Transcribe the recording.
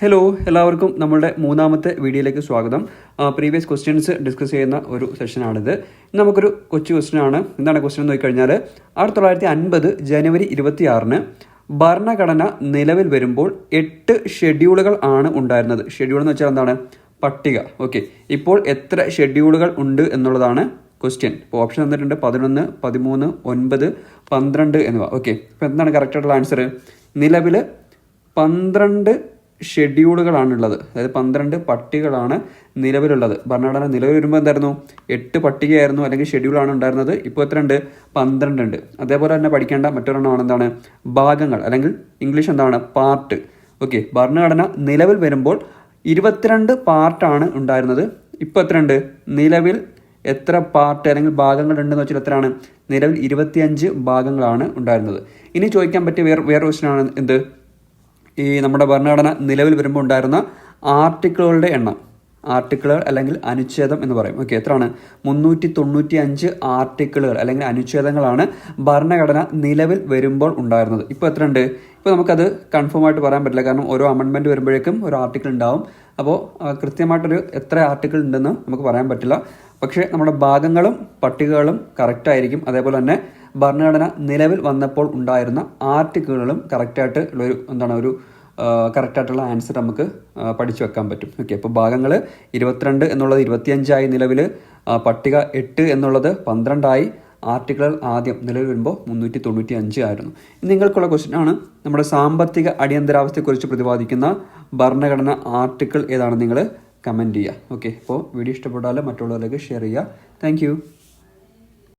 Hello, എല്ലാവർക്കും നമ്മളുടെ മൂന്നാമത്തെ വീഡിയോയിലേക്ക് സ്വാഗതം. പ്രീവിയസ് ക്വസ്റ്റ്യൻസ് ഡിസ്കസ് ചെയ്യുന്ന ഒരു സെഷനാണിത്. നമുക്കൊരു കൊച്ചു ക്വസ്റ്റ്യനാണ്. എന്താണ് ക്വസ്റ്റ്യൻ എന്ന് നോക്കിക്കഴിഞ്ഞാൽ 1950 ജനുവരി 26 ഭരണഘടന നിലവിൽ വരുമ്പോൾ 8 ഷെഡ്യൂളുകൾ ആണ് ഉണ്ടായിരുന്നത്. ഷെഡ്യൂൾ എന്ന് വെച്ചാൽ എന്താണ്? പട്ടിക. ഓക്കെ, ഇപ്പോൾ എത്ര ഷെഡ്യൂളുകൾ ഉണ്ട് എന്നുള്ളതാണ് ക്വസ്റ്റ്യൻ. ഇപ്പോൾ ഓപ്ഷൻ തന്നിട്ടുണ്ട് 11, 13, 9, 12 എന്നിവ. ഓക്കെ, അപ്പോൾ എന്താണ് കറക്റ്റായിട്ടുള്ള ആൻസർ? നിലവിൽ 12 ഷെഡ്യൂളുകളാണുള്ളത്. അതായത് 12 പട്ടികകളാണ് നിലവിലുള്ളത്. ഭരണഘടന നിലവിൽ വരുമ്പോൾ എന്തായിരുന്നു? 8 പട്ടികയായിരുന്നു അല്ലെങ്കിൽ ഷെഡ്യൂളാണ് ഉണ്ടായിരുന്നത്. ഇപ്പോൾ എത്ര ഉണ്ട്? 12 ഉണ്ട്. അതേപോലെ തന്നെ പഠിക്കേണ്ട മറ്റൊരെണ്ണമാണ് എന്താണ്? ഭാഗങ്ങൾ, അല്ലെങ്കിൽ ഇംഗ്ലീഷ് എന്താണ്? പാർട്ട്. ഓക്കെ, ഭരണഘടന നിലവിൽ വരുമ്പോൾ 22 പാർട്ടാണ് ഉണ്ടായിരുന്നത്. ഇപ്പോൾ എത്ര ഉണ്ട്? നിലവിൽ എത്ര പാർട്ട് അല്ലെങ്കിൽ ഭാഗങ്ങൾ ഉണ്ടെന്ന് വെച്ചാൽ എത്രയാണ്? നിലവിൽ 25 ഭാഗങ്ങളാണ് ഉണ്ടായിരുന്നത്. ഇനി ചോദിക്കാൻ പറ്റിയ വേറെ ക്വസ്റ്റ്യനാണ് എന്ത്? ഈ നമ്മുടെ ഭരണഘടന നിലവിൽ വരുമ്പോൾ ഉണ്ടായിരുന്ന ആർട്ടിക്കിളുകളുടെ എണ്ണം. ആർട്ടിക്കിളുകൾ അല്ലെങ്കിൽ അനുച്ഛേദം എന്ന് പറയും. ഓക്കെ, എത്രയാണ്? 395 ആർട്ടിക്കിളുകൾ അല്ലെങ്കിൽ അനുച്ഛേദങ്ങളാണ് ഭരണഘടന നിലവിൽ വരുമ്പോൾ ഉണ്ടായിരുന്നത്. ഇപ്പോൾ എത്ര ഉണ്ട്? ഇപ്പോൾ നമുക്കത് കൺഫേം ആയിട്ട് പറയാൻ പറ്റില്ല, കാരണം ഓരോ അമെൻമെൻറ്റ് വരുമ്പോഴേക്കും ഒരു ആർട്ടിക്കിൾ ഉണ്ടാവും. അപ്പോൾ കൃത്യമായിട്ടൊരു എത്ര ആർട്ടിക്കിൾ ഉണ്ടെന്ന് നമുക്ക് പറയാൻ പറ്റില്ല. പക്ഷേ നമ്മുടെ ഭാഗങ്ങളും പട്ടികകളും കറക്റ്റായിരിക്കും. അതേപോലെ തന്നെ ഭരണഘടന നിലവിൽ വന്നപ്പോൾ ഉണ്ടായിരുന്ന ആർട്ടിക്കിളുകളും കറക്റ്റായിട്ട് ഉള്ളൊരു ഒരു കറക്റ്റായിട്ടുള്ള ആൻസർ നമുക്ക് പഠിച്ചു വെക്കാൻ പറ്റും. ഓക്കെ, അപ്പോൾ ഭാഗങ്ങൾ 22 എന്നുള്ളത് 25 നിലവിൽ, പട്ടിക 8 എന്നുള്ളത് 12 ആർട്ടിക്കിൾ ആദ്യം നിലവിൽ വരുമ്പോൾ 395 ആയിരുന്നു. നിങ്ങൾക്കുള്ള ക്വസ്റ്റ്യൻ ആണ്, നമ്മുടെ സാമ്പത്തിക അടിയന്തരാവസ്ഥയെക്കുറിച്ച് പ്രതിപാദിക്കുന്ന ഭരണഘടന ആർട്ടിക്കിൾ ഏതാണ്? നിങ്ങൾ കമൻറ്റ് ചെയ്യുക. ഓക്കെ, അപ്പോൾ വീഡിയോ ഇഷ്ടപ്പെട്ടാൽ മറ്റുള്ളവരിലേക്ക് ഷെയർ ചെയ്യുക. താങ്ക്